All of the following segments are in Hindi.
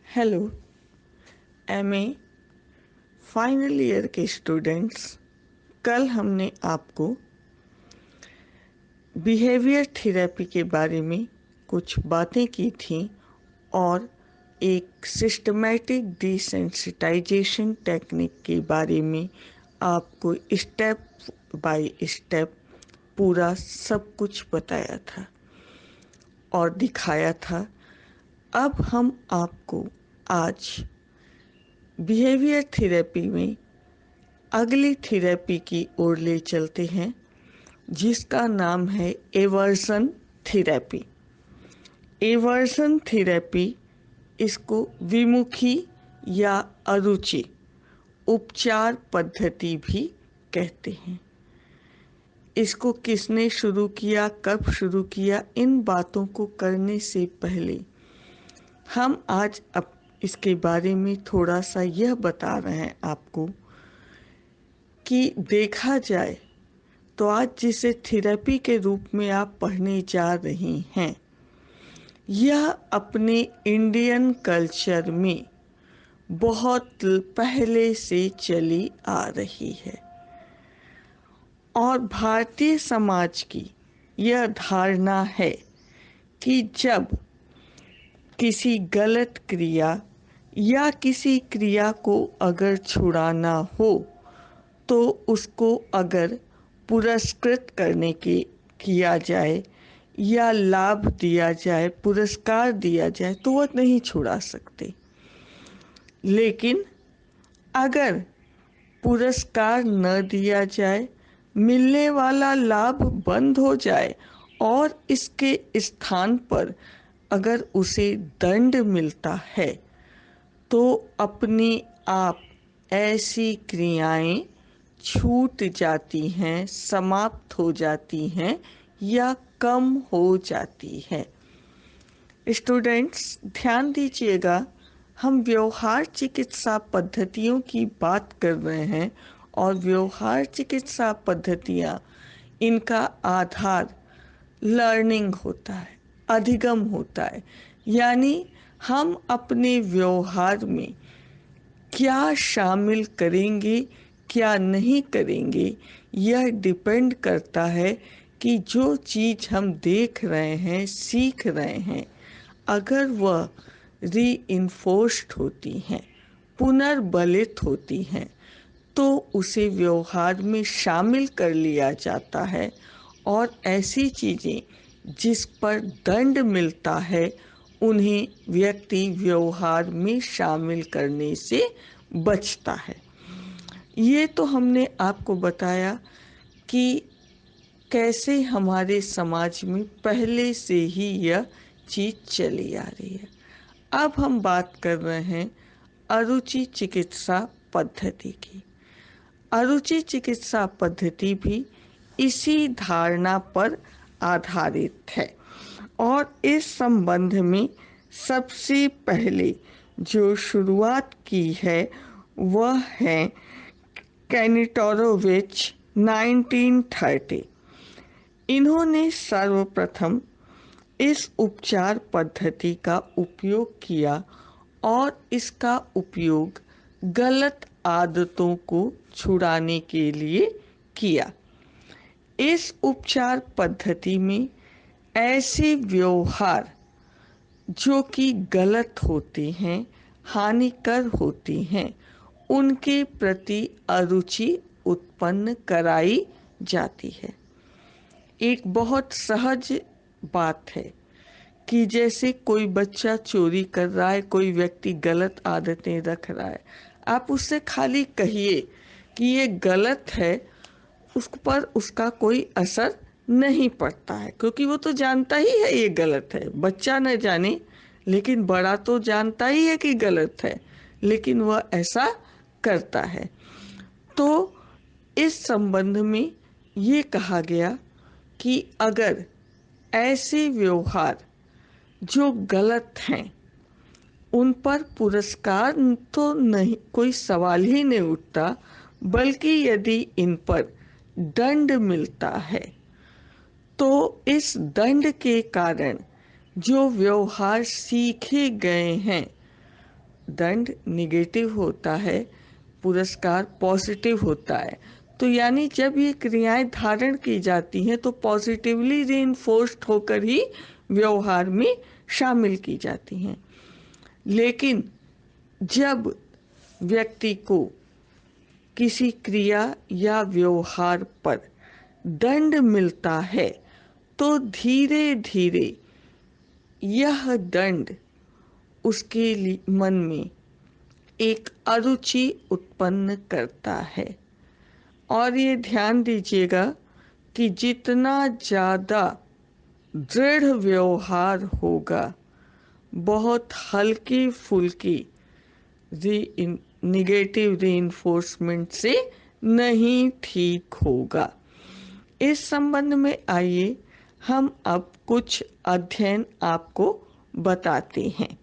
हेलो एमए फाइनल ईयर के स्टूडेंट्स, कल हमने आपको बिहेवियर थेरेपी के बारे में कुछ बातें की थी और एक सिस्टमैटिक डिसेंसिटाइजेशन टेक्निक के बारे में आपको स्टेप बाय स्टेप पूरा सब कुछ बताया था और दिखाया था। अब हम आपको आज बिहेवियर थेरेपी में अगली थेरेपी की ओर ले चलते हैं, जिसका नाम है एवर्सन थेरेपी। एवर्सन थेरेपी, इसको विमुखी या अरुचि उपचार पद्धति भी कहते हैं। इसको किसने शुरू किया, कब शुरू किया, इन बातों को करने से पहले हम आज अब इसके बारे में थोड़ा सा यह बता रहे हैं आपको कि देखा जाए तो आज जिसे थेरेपी के रूप में आप पढ़ने जा रही हैं, यह अपने इंडियन कल्चर में बहुत पहले से चली आ रही है और भारतीय समाज की यह धारणा है कि जब किसी गलत क्रिया या किसी क्रिया को अगर छुड़ाना हो तो उसको अगर पुरस्कृत करने के किया जाए या लाभ दिया जाए, पुरस्कार दिया जाए तो वह नहीं छुड़ा सकते। लेकिन अगर पुरस्कार न दिया जाए, मिलने वाला लाभ बंद हो जाए और इसके स्थान पर अगर उसे दंड मिलता है तो अपने आप ऐसी क्रियाएं छूट जाती हैं, समाप्त हो जाती हैं या कम हो जाती है। स्टूडेंट्स ध्यान दीजिएगा, हम व्यवहार चिकित्सा पद्धतियों की बात कर रहे हैं और व्यवहार चिकित्सा पद्धतियाँ, इनका आधार लर्निंग होता है, अधिगम होता है। यानी हम अपने व्यवहार में क्या शामिल करेंगे, क्या नहीं करेंगे, यह डिपेंड करता है कि जो चीज़ हम देख रहे हैं, सीख रहे हैं, अगर वह रीइंफोर्स्ड होती हैं, पुनर्बलित होती हैं, तो उसे व्यवहार में शामिल कर लिया जाता है और ऐसी चीज़ें जिस पर दंड मिलता है उन्हें व्यक्ति व्यवहार में शामिल करने से बचता है। ये तो हमने आपको बताया कि कैसे हमारे समाज में पहले से ही यह चीज़ चली आ रही है। अब हम बात कर रहे हैं अरुचि चिकित्सा पद्धति की। अरुचि चिकित्सा पद्धति भी इसी धारणा पर आधारित है और इस संबंध में सबसे पहले जो शुरुआत की है वह है कैनिटोरोविच 1930। इन्होंने सर्वप्रथम इस उपचार पद्धति का उपयोग किया और इसका उपयोग गलत आदतों को छुड़ाने के लिए किया। इस उपचार पद्धति में ऐसे व्यवहार जो कि गलत होते हैं, हानिकर होती हैं, उनके प्रति अरुचि उत्पन्न कराई जाती है। एक बहुत सहज बात है कि जैसे कोई बच्चा चोरी कर रहा है, कोई व्यक्ति गलत आदतें रख रहा है, आप उससे खाली कहिए कि ये गलत है, उस पर उसका कोई असर नहीं पड़ता है, क्योंकि वो तो जानता ही है ये गलत है। बच्चा न जाने लेकिन बड़ा तो जानता ही है कि गलत है, लेकिन वह ऐसा करता है। तो इस संबंध में ये कहा गया कि अगर ऐसे व्यवहार जो गलत हैं उन पर पुरस्कार तो नहीं, कोई सवाल ही नहीं उठता, बल्कि यदि इन पर दंड मिलता है तो इस दंड के कारण जो व्यवहार सीखे गए हैं दंड निगेटिव होता है, पुरस्कार पॉजिटिव होता है। तो यानी जब ये क्रियाएं धारण की जाती हैं तो पॉजिटिवली रीइंफोर्स्ड होकर ही व्यवहार में शामिल की जाती हैं। लेकिन जब व्यक्ति को किसी क्रिया या व्यवहार पर दंड मिलता है तो धीरे धीरे यह दंड उसके मन में एक अरुचि उत्पन्न करता है। और ये ध्यान दीजिएगा कि जितना ज़्यादा दृढ़ व्यवहार होगा, बहुत हल्की फुल्की निगेटिव रीइंफोर्समेंट से नहीं ठीक होगा। इस संबंध में आइए हम अब कुछ अध्ययन आपको बताते हैं।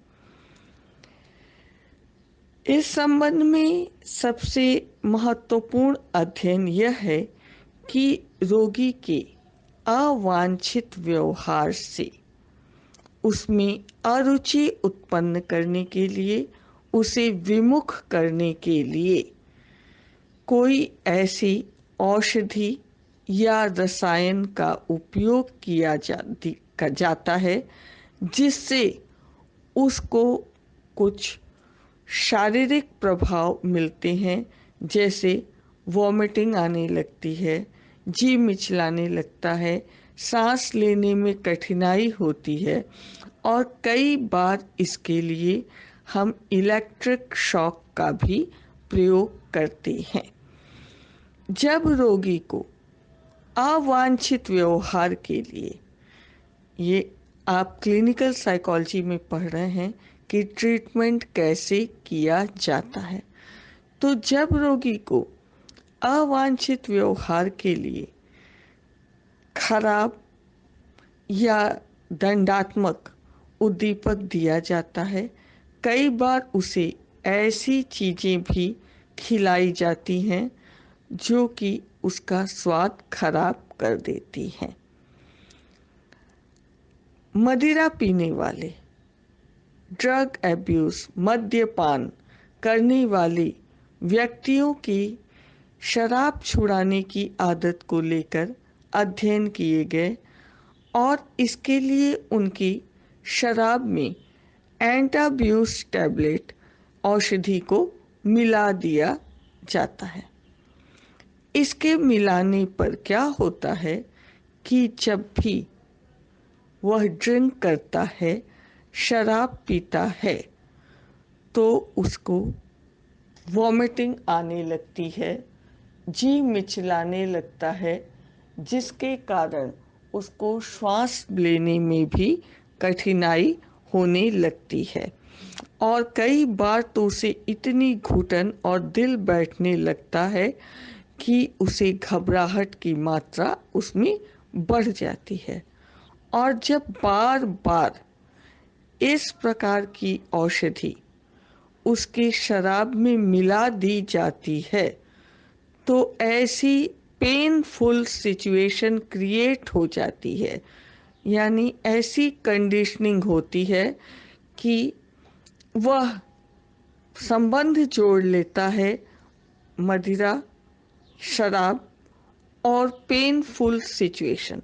इस संबंध में सबसे महत्वपूर्ण अध्ययन यह है कि रोगी के अवांछित व्यवहार से उसमें अरुचि उत्पन्न करने के लिए, उसे विमुख करने के लिए कोई ऐसी औषधि या रसायन का उपयोग किया जाता है जिससे उसको कुछ शारीरिक प्रभाव मिलते हैं, जैसे वॉमिटिंग आने लगती है, जी मिचलाने लगता है, सांस लेने में कठिनाई होती है और कई बार इसके लिए हम इलेक्ट्रिक शॉक का भी प्रयोग करते हैं। जब रोगी को अवांछित व्यवहार के लिए, ये आप क्लिनिकल साइकोलॉजी में पढ़ रहे हैं कि ट्रीटमेंट कैसे किया जाता है, तो जब रोगी को अवांछित व्यवहार के लिए खराब या दंडात्मक उद्दीपक दिया जाता है, कई बार उसे ऐसी चीज़ें भी खिलाई जाती हैं जो कि उसका स्वाद खराब कर देती हैं। मदिरा पीने वाले, ड्रग एब्यूज, मद्यपान करने वाले व्यक्तियों की शराब छुड़ाने की आदत को लेकर अध्ययन किए गए और इसके लिए उनकी शराब में एंटाब्यूज टैबलेट औषधि को मिला दिया जाता है। इसके मिलाने पर क्या होता है कि जब भी वह ड्रिंक करता है, शराब पीता है, तो उसको वॉमिटिंग आने लगती है, जी मिचलाने लगता है, जिसके कारण उसको श्वास लेने में भी कठिनाई होने लगती है और कई बार तो उसे इतनी घुटन और दिल बैठने लगता है कि उसे घबराहट की मात्रा उसमें बढ़ जाती है। और जब बार बार इस प्रकार की औषधि उसके शराब में मिला दी जाती है तो ऐसी पेनफुल सिचुएशन क्रिएट हो जाती है, यानी ऐसी कंडीशनिंग होती है कि वह संबंध जोड़ लेता है मदिरा, शराब और पेनफुल सिचुएशन।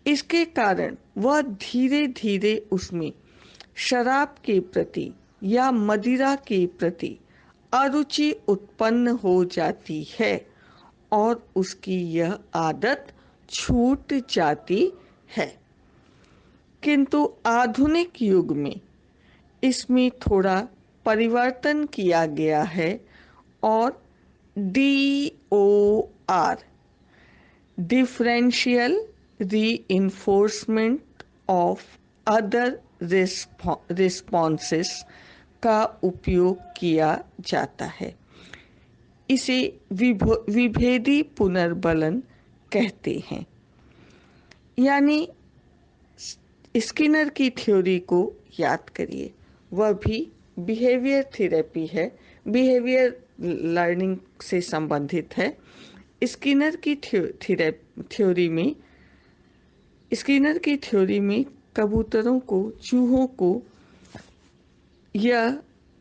इसके कारण वह धीरे धीरे उसमें शराब के प्रति या मदिरा के प्रति अरुचि उत्पन्न हो जाती है और उसकी यह आदत छूट जाती है। किंतु आधुनिक युग में इसमें थोड़ा परिवर्तन किया गया है और DOR, differential reinforcement of other responses का उपयोग किया जाता है। इसे विभेदी पुनर्बलन कहते हैं। यानी स्किनर की थ्योरी को याद करिए, वह भी बिहेवियर थेरेपी है, बिहेवियर लर्निंग से संबंधित है। स्किनर की थ्योरी में कबूतरों को, चूहों को यह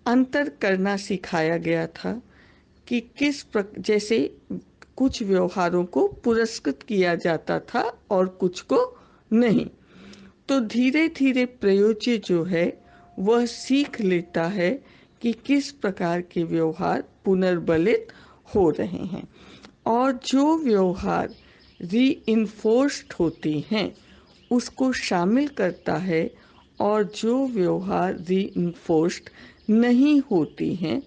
अंतर करना सिखाया गया था कि जैसे कुछ व्यवहारों को पुरस्कृत किया जाता था और कुछ को नहीं। तो धीरे धीरे प्रयोज्य जो है वह सीख लेता है कि किस प्रकार के व्यवहार पुनर्बलित हो रहे हैं, और जो व्यवहार रीइंफोर्स्ड होते हैं उसको शामिल करता है, और जो व्यवहार रीइंफोर्स्ड नहीं होती हैं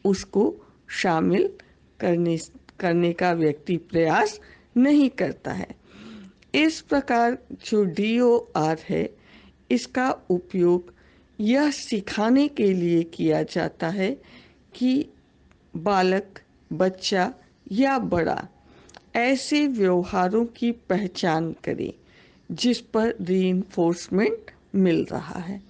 उसको शामिल करने करने का व्यक्ति प्रयास नहीं करता है। इस प्रकार जो DOR है इसका उपयोग यह सिखाने के लिए किया जाता है कि बालक, बच्चा या बड़ा ऐसे व्यवहारों की पहचान करे जिस पर रीइंफोर्समेंट मिल रहा है,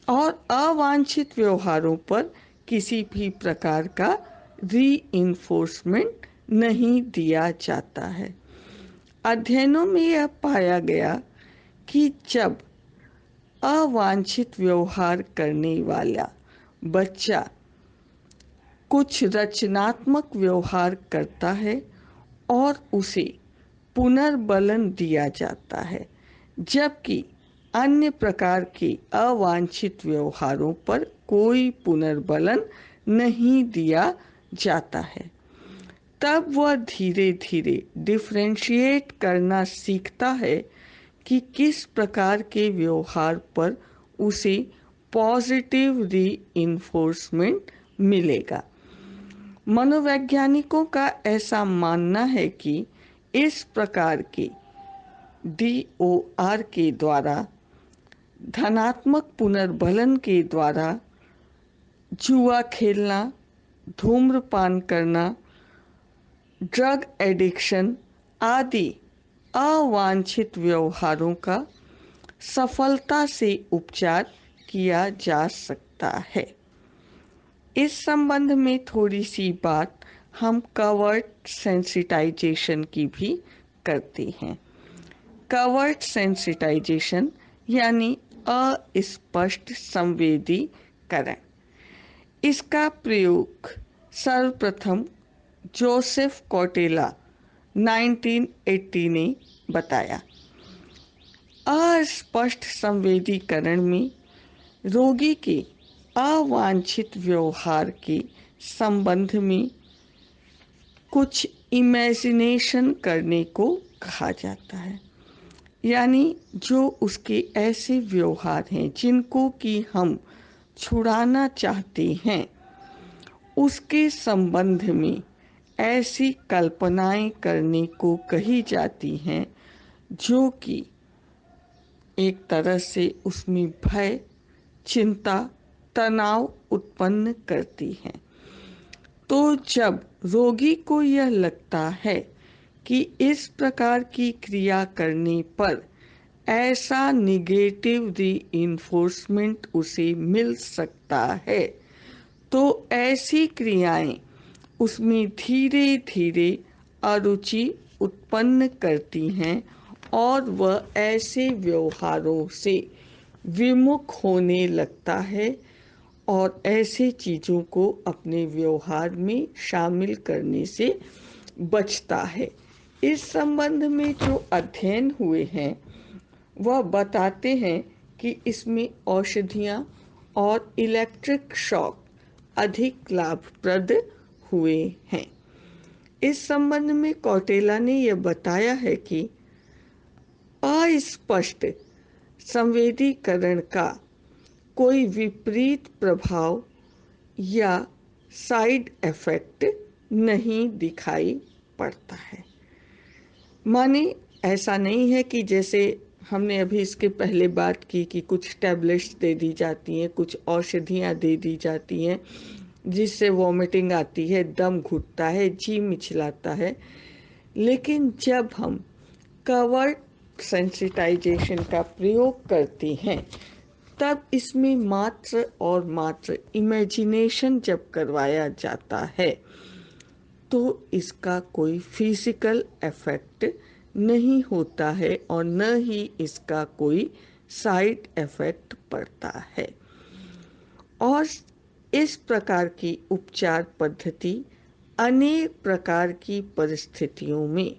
और अवांछित व्यवहारों पर किसी भी प्रकार का रीइंफोर्समेंट नहीं दिया जाता है। अध्ययनों में यह पाया गया कि जब अवांछित व्यवहार करने वाला बच्चा कुछ रचनात्मक व्यवहार करता है और उसे पुनर्बलन दिया जाता है, जबकि अन्य प्रकार के अवांछित व्यवहारों पर कोई पुनर्बलन नहीं दिया जाता है, तब वह धीरे धीरे डिफरेंशिएट करना सीखता है कि किस प्रकार के व्यवहार पर उसे पॉजिटिव रीइंफोर्समेंट मिलेगा। मनोवैज्ञानिकों का ऐसा मानना है कि इस प्रकार के DOR के द्वारा, धनात्मक पुनर्बलन के द्वारा, जुआ खेलना, धूम्रपान करना, ड्रग एडिक्शन आदि अवांछित व्यवहारों का सफलता से उपचार किया जा सकता है। इस संबंध में थोड़ी सी बात हम कवर्ट सेंसिटाइजेशन की भी करते हैं। कवर्ट सेंसिटाइजेशन यानी अस्पष्ट संवेदीकरण, इसका प्रयोग सर्वप्रथम जोसेफ कॉटेला 1980 ने बताया। अस्पष्ट संवेदीकरण में रोगी के अवांछित व्यवहार के संबंध में कुछ इमेजिनेशन करने को कहा जाता है, यानी जो उसके ऐसे व्यवहार हैं जिनको कि हम छुड़ाना चाहते हैं उसके संबंध में ऐसी कल्पनाएं करने को कही जाती हैं जो कि एक तरह से उसमें भय, चिंता, तनाव उत्पन्न करती हैं। तो जब रोगी को यह लगता है कि इस प्रकार की क्रिया करने पर ऐसा निगेटिव रीइंफोर्समेंट उसे मिल सकता है, तो ऐसी क्रियाएं उसमें धीरे धीरे अरुचि उत्पन्न करती हैं और वह ऐसे व्यवहारों से विमुख होने लगता है और ऐसे चीज़ों को अपने व्यवहार में शामिल करने से बचता है। इस संबंध में जो अध्ययन हुए हैं वह बताते हैं कि इसमें औषधियाँ और इलेक्ट्रिक शॉक अधिक लाभप्रद हुए हैं। इस संबंध में कौटेला ने यह बताया है कि अस्पष्ट संवेदीकरण का कोई विपरीत प्रभाव या साइड इफेक्ट नहीं दिखाई पड़ता है। माने ऐसा नहीं है कि जैसे हमने अभी इसके पहले बात की कि कुछ टैबलेट्स दे दी जाती हैं, कुछ औषधियाँ दे दी जाती हैं जिससे वॉमिटिंग आती है, दम घुटता है, जी मिचलाता है, लेकिन जब हम कवर्ट सेंसिटाइजेशन का प्रयोग करते हैं तब इसमें मात्र और मात्र इमेजिनेशन जब करवाया जाता है तो इसका कोई फिजिकल इफेक्ट नहीं होता है और न ही इसका कोई साइड इफेक्ट पड़ता है। और इस प्रकार की उपचार पद्धति अनेक प्रकार की परिस्थितियों में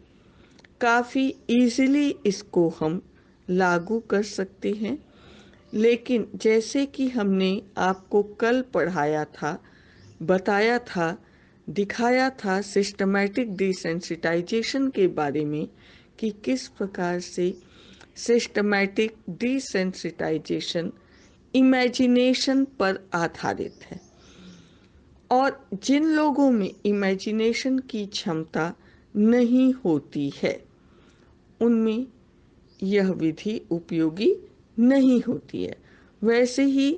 काफ़ी इजीली इसको हम लागू कर सकते हैं। लेकिन जैसे कि हमने आपको कल पढ़ाया था, बताया था, दिखाया था सिस्टमैटिक डिसेंसिटाइजेशन के बारे में कि किस प्रकार से सिस्टमैटिक डिसेंसिटाइजेशन इमेजिनेशन पर आधारित है और जिन लोगों में इमेजिनेशन की क्षमता नहीं होती है उनमें यह विधि उपयोगी नहीं होती है। वैसे ही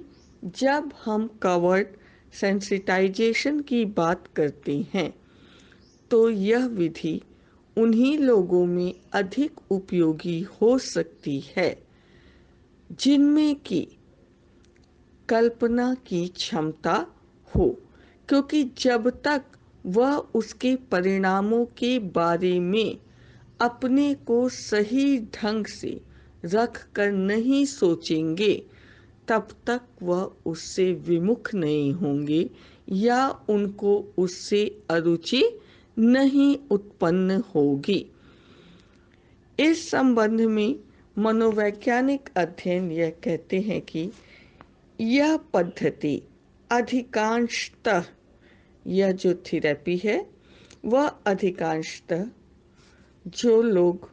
जब हम कवर्ड सेंसिटाइजेशन की बात करते हैं तो यह विधि उन्हीं लोगों में अधिक उपयोगी हो सकती है जिनमें की कल्पना की क्षमता हो, क्योंकि जब तक वह उसके परिणामों के बारे में अपने को सही ढंग से रख कर नहीं सोचेंगे तब तक वह उससे विमुख नहीं होंगे या उनको उससे अरुचि नहीं उत्पन्न होगी। इस संबंध में मनोवैज्ञानिक अध्ययन यह कहते हैं कि यह पद्धति अधिकांशतः, यह जो थेरेपी है वह अधिकांशतः जो लोग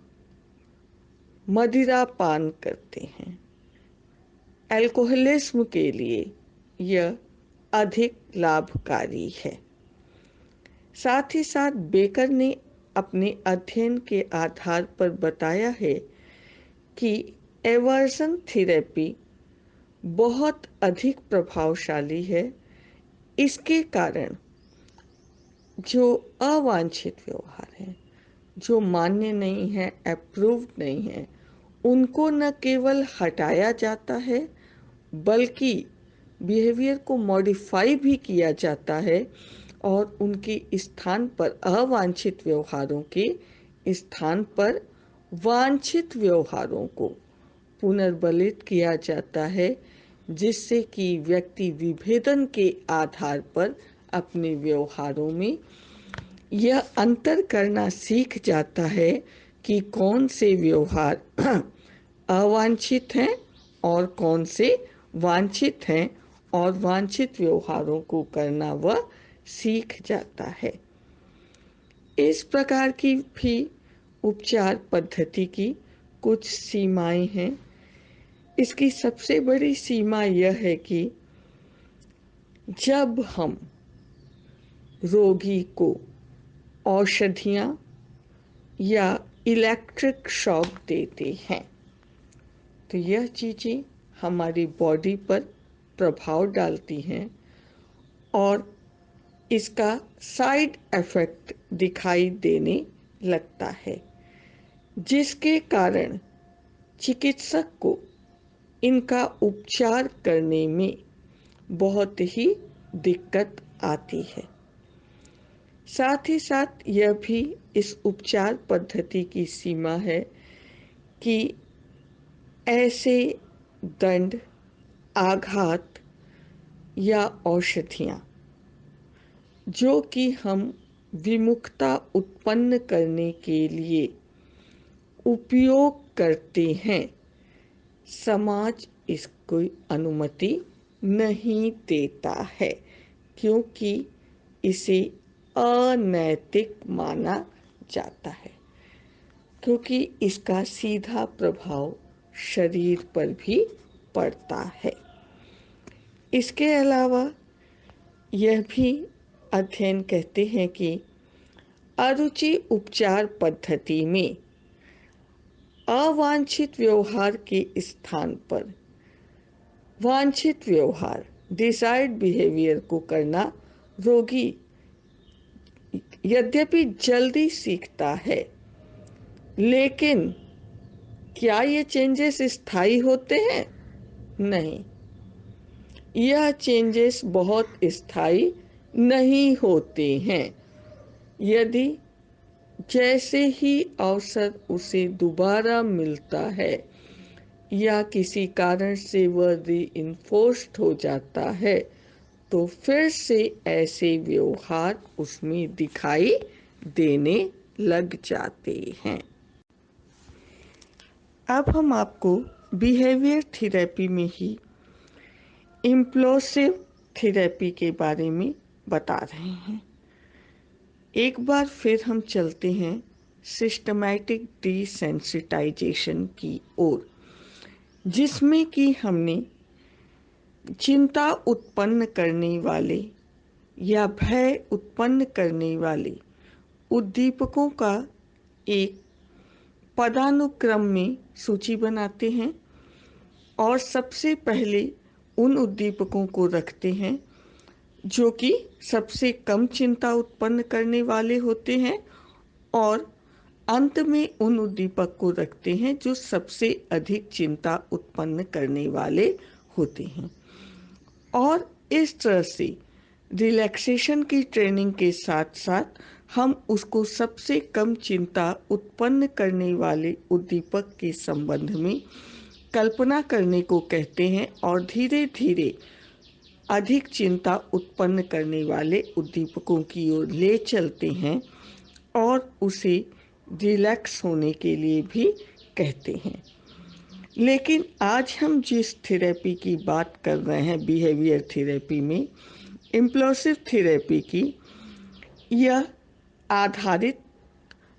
मदिरा पान करते हैं, अल्कोहलिज्म के लिए यह अधिक लाभकारी है। साथ ही साथ बेकर ने अपने अध्ययन के आधार पर बताया है कि एवर्जन थेरेपी बहुत अधिक प्रभावशाली है। इसके कारण जो अवांछित व्यवहार है, जो मान्य नहीं है, अप्रूव्ड नहीं है, उनको न केवल हटाया जाता है बल्कि बिहेवियर को मॉडिफाई भी किया जाता है और उनके स्थान पर अवांछित व्यवहारों के स्थान पर वांछित व्यवहारों को पुनर्बलित किया जाता है, जिससे कि व्यक्ति विभेदन के आधार पर अपने व्यवहारों में यह अंतर करना सीख जाता है कि कौन से व्यवहार अवांछित हैं और कौन से वांछित हैं, और वांछित व्यवहारों को करना वह सीख जाता है। इस प्रकार की भी उपचार पद्धति की कुछ सीमाएं हैं। इसकी सबसे बड़ी सीमा यह है कि जब हम रोगी को औषधियाँ या इलेक्ट्रिक शॉक देते हैं तो यह चीज़ें हमारी बॉडी पर प्रभाव डालती हैं और इसका साइड इफ़ेक्ट दिखाई देने लगता है, जिसके कारण चिकित्सक को इनका उपचार करने में बहुत ही दिक्कत आती है। साथ ही साथ यह भी इस उपचार पद्धति की सीमा है कि ऐसे दंड, आघात या औषधियाँ जो कि हम विमुखता उत्पन्न करने के लिए उपयोग करते हैं, समाज इसको अनुमति नहीं देता है क्योंकि इसे अनैतिक माना जाता है, क्योंकि इसका सीधा प्रभाव शरीर पर भी पड़ता है। इसके अलावा यह भी अध्ययन कहते हैं कि अरुचि उपचार पद्धति में अवांछित व्यवहार के स्थान पर वांछित व्यवहार, डिजायर्ड बिहेवियर को करना रोगी यद्यपि जल्दी सीखता है, लेकिन क्या ये चेंजेस स्थायी होते हैं? नहीं, यह चेंजेस बहुत स्थायी नहीं होते हैं। यदि जैसे ही अवसर उसे दोबारा मिलता है या किसी कारण से वह रीइंफोर्स्ड हो जाता है तो फिर से ऐसे व्यवहार उसमें दिखाई देने लग जाते हैं। अब हम आपको बिहेवियर थेरेपी में ही इम्प्लोसिव थेरेपी के बारे में बता रहे हैं। एक बार फिर हम चलते हैं सिस्टमैटिक डिसेंसिटाइजेशन की ओर, जिसमें कि हमने चिंता उत्पन्न करने वाले या भय उत्पन्न करने वाले उद्दीपकों का एक पदानुक्रम में सूची बनाते हैं और सबसे पहले उन उद्दीपकों को रखते हैं जो कि सबसे कम चिंता उत्पन्न करने वाले होते हैं, और अंत में उन उद्दीपक को रखते हैं जो सबसे अधिक चिंता उत्पन्न करने वाले होते हैं। और इस तरह से रिलैक्सेशन की ट्रेनिंग के साथ साथ हम उसको सबसे कम चिंता उत्पन्न करने वाले उद्दीपक के संबंध में कल्पना करने को कहते हैं और धीरे धीरे अधिक चिंता उत्पन्न करने वाले उद्दीपकों की ओर ले चलते हैं और उसे रिलैक्स होने के लिए भी कहते हैं। लेकिन आज हम जिस थेरेपी की बात कर रहे हैं बिहेवियर थेरेपी में, इम्प्लोसिव थेरेपी की, यह आधारित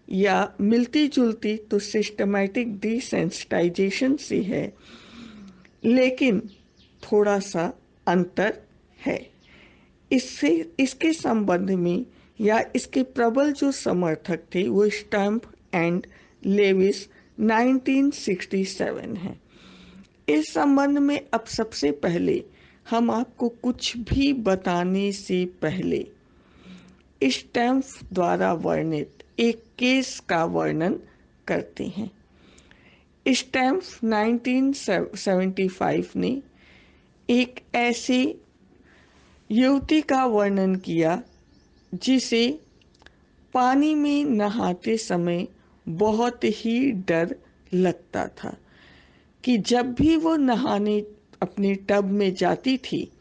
या मिलती जुलती तो सिस्टमैटिक डिसेंसिटाइजेशन से है, लेकिन थोड़ा सा अंतर है। इससे इसके संबंध में या इसके प्रबल जो समर्थक थे वो स्टैम्प एंड लेविस 1967 है। इस संबंध में अब सबसे पहले हम आपको कुछ भी बताने से पहले स्टैम्प द्वारा वर्णित एक केस का वर्णन करते हैं। स्टैम्प 1975 ने एक ऐसे युवती का वर्णन किया जिसे पानी में नहाते समय बहुत ही डर लगता था कि जब भी वो नहाने अपने टब में जाती थी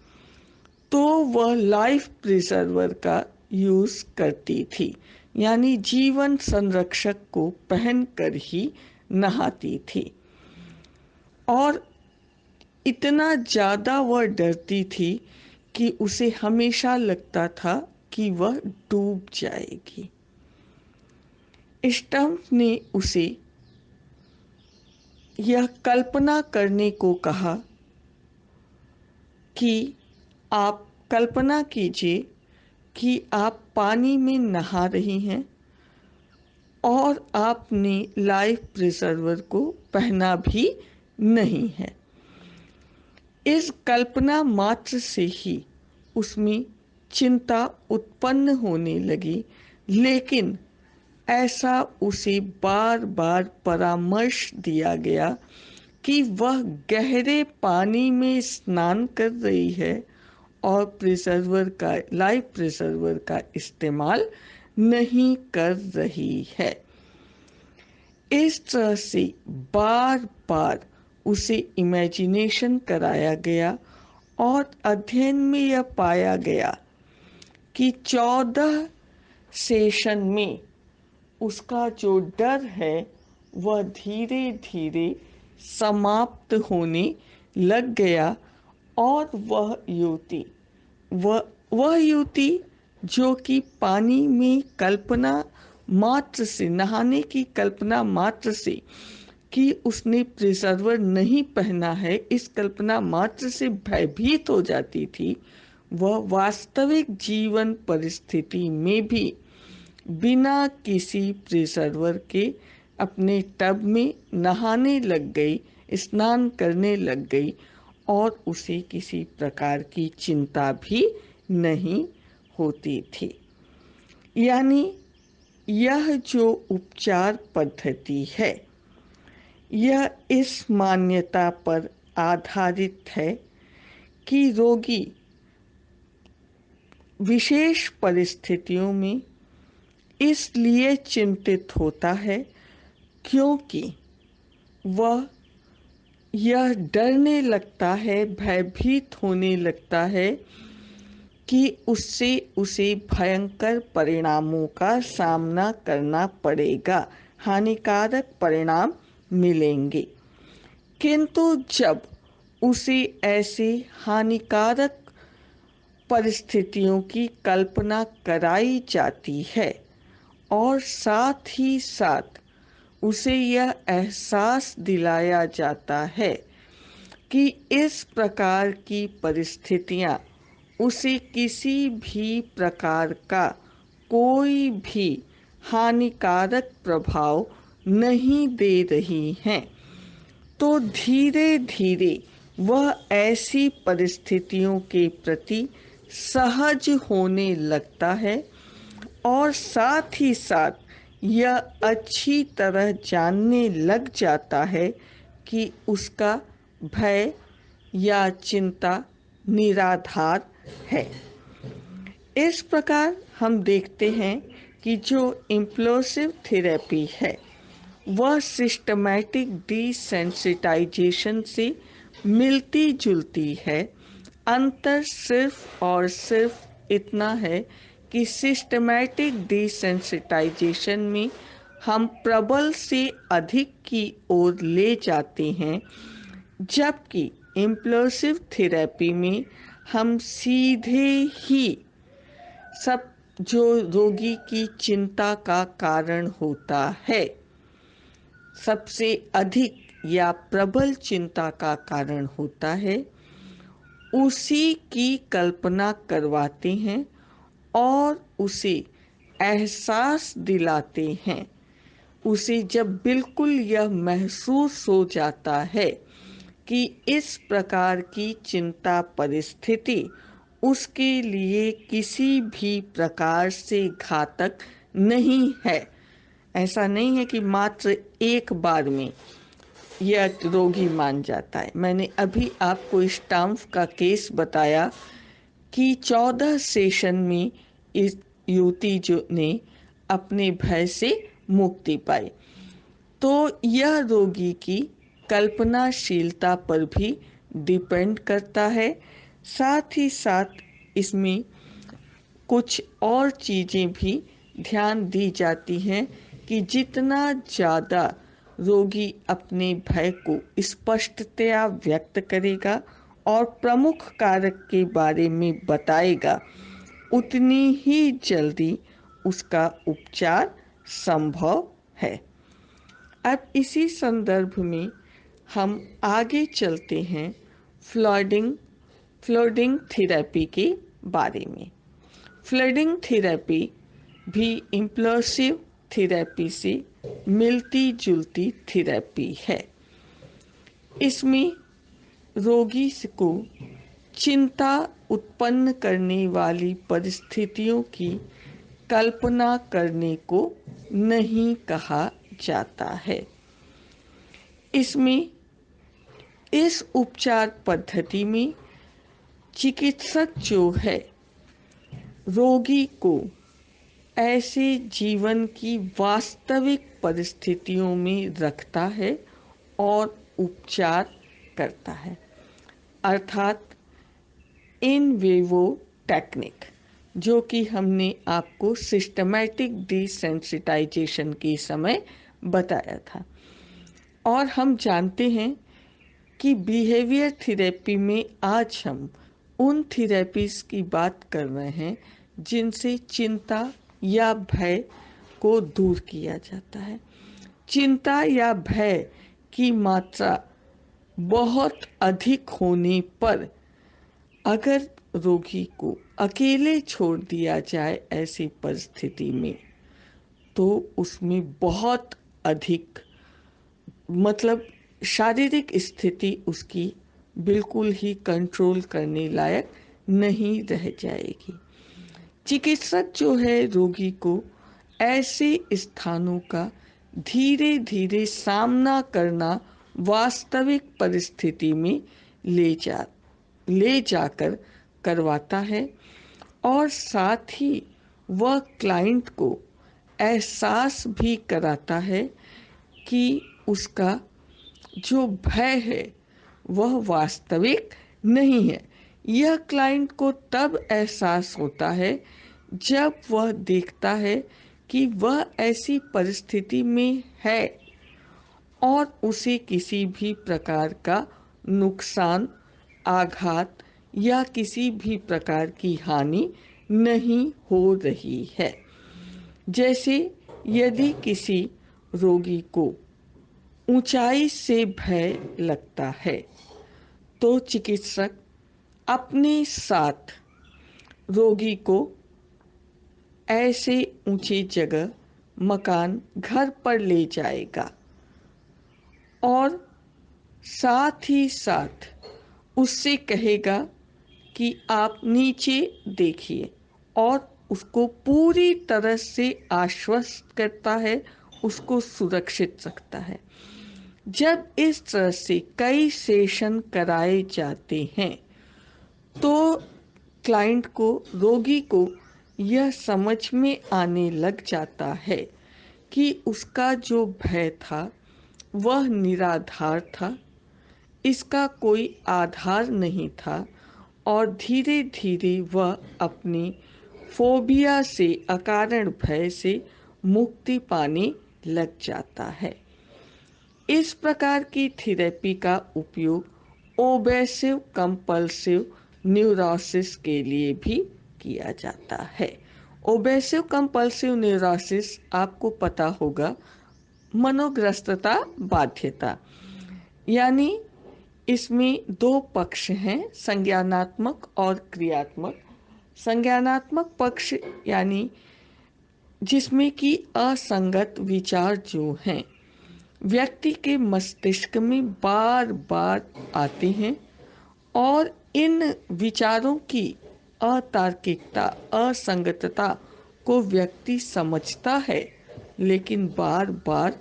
तो वह लाइफ प्रिजर्वर का यूज करती थी, यानी जीवन संरक्षक को पहनकर ही नहाती थी। और इतना ज़्यादा वह डरती थी कि उसे हमेशा लगता था कि वह डूब जाएगी। स्टम्प ने उसे यह कल्पना करने को कहा कि आप कल्पना कीजिए कि आप पानी में नहा रही हैं और आपने लाइफ प्रिजर्वर को पहना भी नहीं है। इस कल्पना मात्र से ही उसमें चिंता उत्पन्न होने लगी, लेकिन ऐसा उसे बार बार परामर्श दिया गया कि वह गहरे पानी में स्नान कर रही है और लाइफ प्रिजर्वर का इस्तेमाल नहीं कर रही है। इस तरह से बार बार उसे इमेजिनेशन कराया गया और अध्ययन में यह पाया गया कि 14 सेशन में उसका जो डर है वह धीरे धीरे समाप्त होने लग गया और वह युवती जो कि पानी में कल्पना मात्र से नहाने की कल्पना मात्र से कि उसने प्रिजर्वर नहीं पहना है, इस कल्पना मात्र से भयभीत हो जाती थी, वह वास्तविक जीवन परिस्थिति में भी बिना किसी प्रिजर्वर के अपने टब में नहाने लग गई, स्नान करने लग गई और उसे किसी प्रकार की चिंता भी नहीं होती थी। यानी यह जो उपचार पद्धति है यह इस मान्यता पर आधारित है कि रोगी विशेष परिस्थितियों में इसलिए चिंतित होता है क्योंकि वह यह डरने लगता है, भयभीत होने लगता है कि उससे उसे भयंकर परिणामों का सामना करना पड़ेगा, हानिकारक परिणाम मिलेंगे। किंतु जब उसे ऐसे हानिकारक परिस्थितियों की कल्पना कराई जाती है और साथ ही साथ उसे यह एहसास दिलाया जाता है कि इस प्रकार की परिस्थितियां उसे किसी भी प्रकार का कोई भी हानिकारक प्रभाव नहीं दे रही हैं, तो धीरे धीरे वह ऐसी परिस्थितियों के प्रति सहज होने लगता है और साथ ही साथ यह अच्छी तरह जानने लग जाता है कि उसका भय या चिंता निराधार है। इस प्रकार हम देखते हैं कि जो इम्प्लोसिव थेरेपी है वह सिस्टमैटिक डिसेंसिटाइजेशन से मिलती जुलती है। अंतर सिर्फ और सिर्फ इतना है कि सिस्टमैटिक डिसेंसिटाइजेशन में हम प्रबल से अधिक की ओर ले जाते हैं, जबकि इम्प्लोसिव थेरेपी में हम सीधे ही सब जो रोगी की चिंता का कारण होता है, सबसे अधिक या प्रबल चिंता का कारण होता है, उसी की कल्पना करवाते हैं और उसे एहसास दिलाते हैं। उसे जब बिल्कुल यह महसूस हो जाता है कि इस प्रकार की चिंता परिस्थिति उसके लिए किसी भी प्रकार से घातक नहीं है, ऐसा नहीं है कि मात्र एक बार में यह रोगी मान जाता है। मैंने अभी आपको स्टाम्प का केस बताया कि 14 सेशन में इस युवती जो ने अपने भय से मुक्ति पाई। तो यह रोगी की कल्पनाशीलता पर भी डिपेंड करता है। साथ ही साथ इसमें कुछ और चीज़ें भी ध्यान दी जाती हैं कि जितना ज़्यादा रोगी अपने भय को स्पष्टतया व्यक्त करेगा और प्रमुख कारक के बारे में बताएगा, उतनी ही जल्दी उसका उपचार संभव है। अब इसी संदर्भ में हम आगे चलते हैं फ्लडिंग थेरेपी के बारे में। फ्लडिंग थेरेपी भी इम्प्लोसिव थेरेपी से मिलती जुलती थेरेपी है। इसमें रोगी को चिंता उत्पन्न करने वाली परिस्थितियों की कल्पना करने को नहीं कहा जाता है। इसमें इस उपचार पद्धति में चिकित्सक जो है रोगी को ऐसे जीवन की वास्तविक परिस्थितियों में रखता है और उपचार करता है, अर्थात इन विवो टेक्निक, जो कि हमने आपको सिस्टमैटिक डिसेंसिटाइजेशन के समय बताया था। और हम जानते हैं कि बिहेवियर थेरेपी में आज हम उन थेरेपीज की बात कर रहे हैं जिनसे चिंता या भय को दूर किया जाता है। चिंता या भय की मात्रा बहुत अधिक होने पर अगर रोगी को अकेले छोड़ दिया जाए ऐसी परिस्थिति में, तो उसमें बहुत अधिक मतलब शारीरिक स्थिति उसकी बिल्कुल ही कंट्रोल करने लायक नहीं रह जाएगी। चिकित्सक जो है रोगी को ऐसे स्थानों का धीरे धीरे सामना करना वास्तविक परिस्थिति में ले जाकर करवाता है और साथ ही वह क्लाइंट को एहसास भी कराता है कि उसका जो भय है वह वास्तविक नहीं है, यह क्लाइंट को तब एहसास होता है जब वह देखता है कि वह ऐसी परिस्थिति में है और उसे किसी भी प्रकार का नुकसान, आघात या किसी भी प्रकार की हानि नहीं हो रही है। जैसे यदि किसी रोगी को ऊंचाई से भय लगता है तो चिकित्सक अपने साथ रोगी को ऐसे ऊंची जगह, मकान, घर पर ले जाएगा और साथ ही साथ उससे कहेगा कि आप नीचे देखिए और उसको पूरी तरह से आश्वस्त करता है, उसको सुरक्षित रखता है। जब इस तरह से कई सेशन कराए जाते हैं तो क्लाइंट को, रोगी को यह समझ में आने लग जाता है कि उसका जो भय था वह निराधार था, इसका कोई आधार नहीं था और धीरे धीरे वह अपनी फोबिया से, अकारण भय से मुक्ति पाने लग जाता है। इस प्रकार की थेरेपी का उपयोग ओबेसिव कंपल्सिव न्यूरोसिस के लिए भी किया जाता है। ओबेसिव कंपल्सिव न्यूरोसिस आपको पता होगा, मनोग्रस्तता बाध्यता, यानी इसमें दो पक्ष हैं, संज्ञानात्मक और क्रियात्मक। संज्ञानात्मक पक्ष यानी जिसमें कि असंगत विचार जो हैं व्यक्ति के मस्तिष्क में बार बार आते हैं और इन विचारों की अतार्किकता, असंगतता को व्यक्ति समझता है, लेकिन बार बार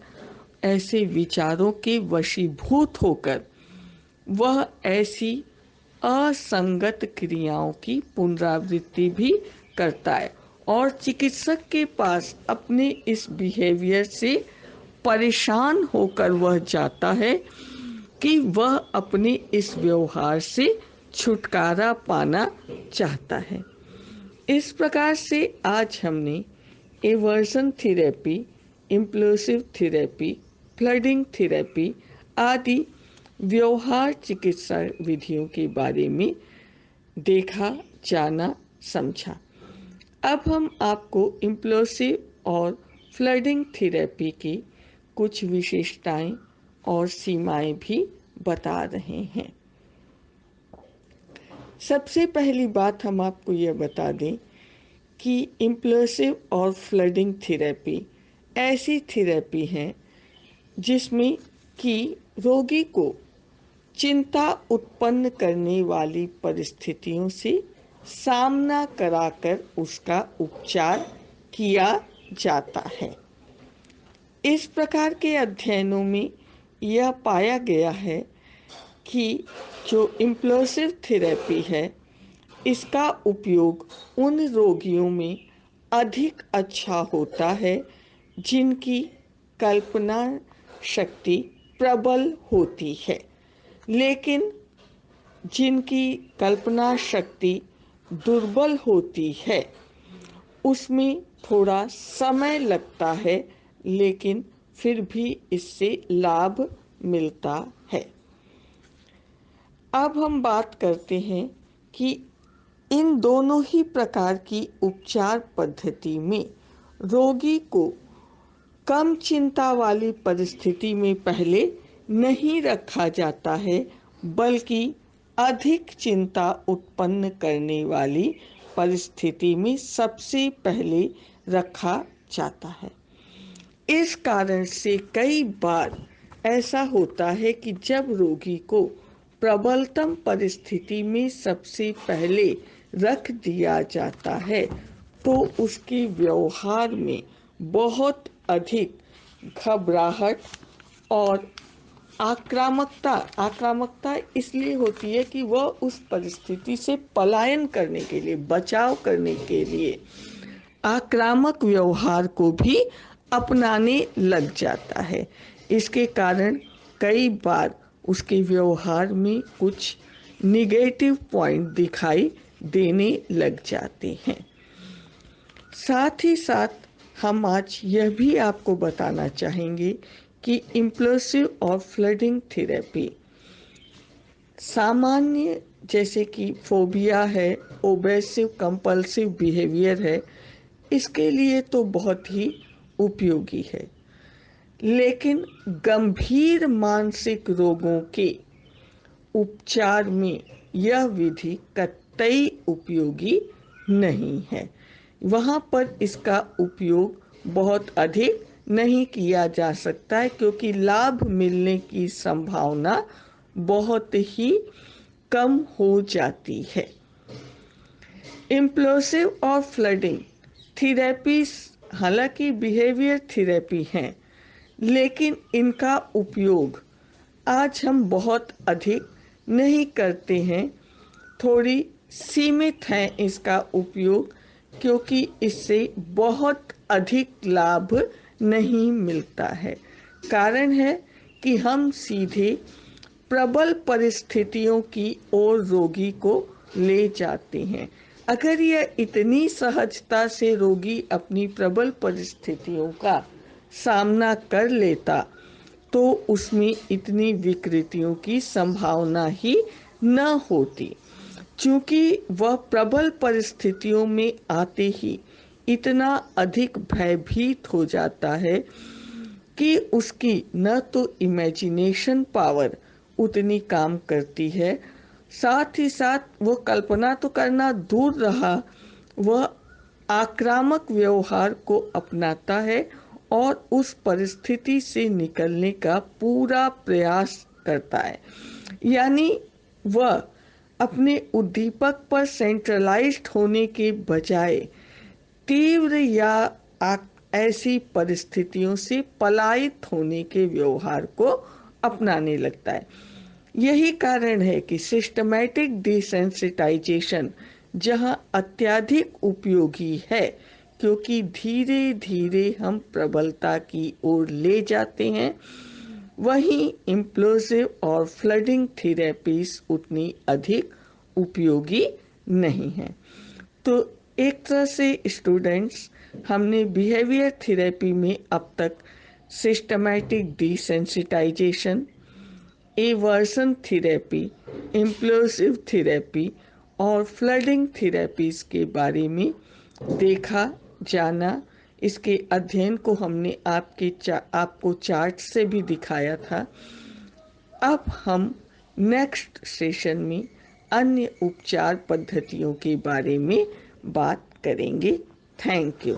ऐसे विचारों के वशीभूत होकर वह ऐसी असंगत क्रियाओं की पुनरावृत्ति भी करता है और चिकित्सक के पास अपने इस बिहेवियर से परेशान होकर वह जाता है कि वह अपने इस व्यवहार से छुटकारा पाना चाहता है। इस प्रकार से आज हमने aversion therapy, implosive therapy, flooding therapy आदि व्यवहार चिकित्सा विधियों के बारे में देखा, जाना, समझा। अब हम आपको इम्प्लोसिव और फ्लडिंग थेरेपी की कुछ विशेषताएं और सीमाएं भी बता रहे हैं। सबसे पहली बात हम आपको यह बता दें कि इम्प्लोसिव और फ्लडिंग थेरेपी ऐसी थेरेपी है जिसमें कि रोगी को चिंता उत्पन्न करने वाली परिस्थितियों से सामना कराकर उसका उपचार किया जाता है। इस प्रकार के अध्ययनों में यह पाया गया है कि जो इम्प्लोसिव थेरेपी है इसका उपयोग उन रोगियों में अधिक अच्छा होता है जिनकी कल्पना शक्ति प्रबल होती है, लेकिन जिनकी कल्पना शक्ति दुर्बल होती है उसमें थोड़ा समय लगता है, लेकिन फिर भी इससे लाभ मिलता है। अब हम बात करते हैं कि इन दोनों ही प्रकार की उपचार पद्धति में रोगी को कम चिंता वाली परिस्थिति में पहले नहीं रखा जाता है, बल्कि अधिक चिंता उत्पन्न करने वाली परिस्थिति में सबसे पहले रखा जाता है। इस कारण से कई बार ऐसा होता है कि जब रोगी को प्रबलतम परिस्थिति में सबसे पहले रख दिया जाता है तो उसके व्यवहार में बहुत अधिक घबराहट और आक्रामकता इसलिए होती है कि वह उस परिस्थिति से पलायन करने के लिए, बचाव करने के लिए आक्रामक व्यवहार को भी अपनाने लग जाता है। इसके कारण कई बार उसके व्यवहार में कुछ निगेटिव पॉइंट दिखाई देने लग जाते हैं। साथ ही साथ हम आज यह भी आपको बताना चाहेंगे कि इम्प्लोसिव और फ्लडिंग थेरेपी सामान्य जैसे कि फोबिया है, ओबेसिव कंपल्सिव बिहेवियर है, इसके लिए तो बहुत ही उपयोगी है। लेकिन गंभीर मानसिक रोगों के उपचार में यह विधि कतई उपयोगी नहीं है। वहाँ पर इसका उपयोग बहुत अधिक नहीं किया जा सकता है क्योंकि लाभ मिलने की संभावना बहुत ही कम हो जाती है। इम्प्लोसिव और फ्लडिंग थेरेपी हालांकि बिहेवियर थेरेपी हैं, लेकिन इनका उपयोग आज हम बहुत अधिक नहीं करते हैं। थोड़ी सीमित है इसका उपयोग क्योंकि इससे बहुत अधिक लाभ नहीं मिलता है। कारण है कि हम सीधे प्रबल परिस्थितियों की ओर रोगी को ले जाते हैं। अगर यह इतनी सहजता से रोगी अपनी प्रबल परिस्थितियों का सामना कर लेता तो उसमें इतनी विकृतियों की संभावना ही न होती। क्योंकि वह प्रबल परिस्थितियों में आते ही इतना अधिक भयभीत हो जाता है कि उसकी न तो इमेजिनेशन पावर उतनी काम करती है, साथ ही साथ वो कल्पना तो करना दूर रहा, वह आक्रामक व्यवहार को अपनाता है और उस परिस्थिति से निकलने का पूरा प्रयास करता है। यानी वह अपने उद्दीपक पर सेंट्रलाइज्ड होने के बजाय तीव्र या ऐसी परिस्थितियों से पलायित होने के व्यवहार को अपनाने लगता है। यही कारण है कि सिस्टमैटिक डिसेंसिटाइजेशन जहां अत्यधिक उपयोगी है क्योंकि धीरे धीरे हम प्रबलता की ओर ले जाते हैं, वहीं इम्प्लोसिव और फ्लडिंग थेरेपीज उतनी अधिक उपयोगी नहीं है। तो एक तरह से स्टूडेंट्स, हमने बिहेवियर थेरेपी में अब तक systematic desensitisation, aversion therapy, implosive therapy और फ्लडिंग थेरेपीज के बारे में देखा, जाना। इसके अध्ययन को हमने आपको चार्ट से भी दिखाया था। अब हम नेक्स्ट सेशन में अन्य उपचार पद्धतियों के बारे में बात करेंगे। Thank you.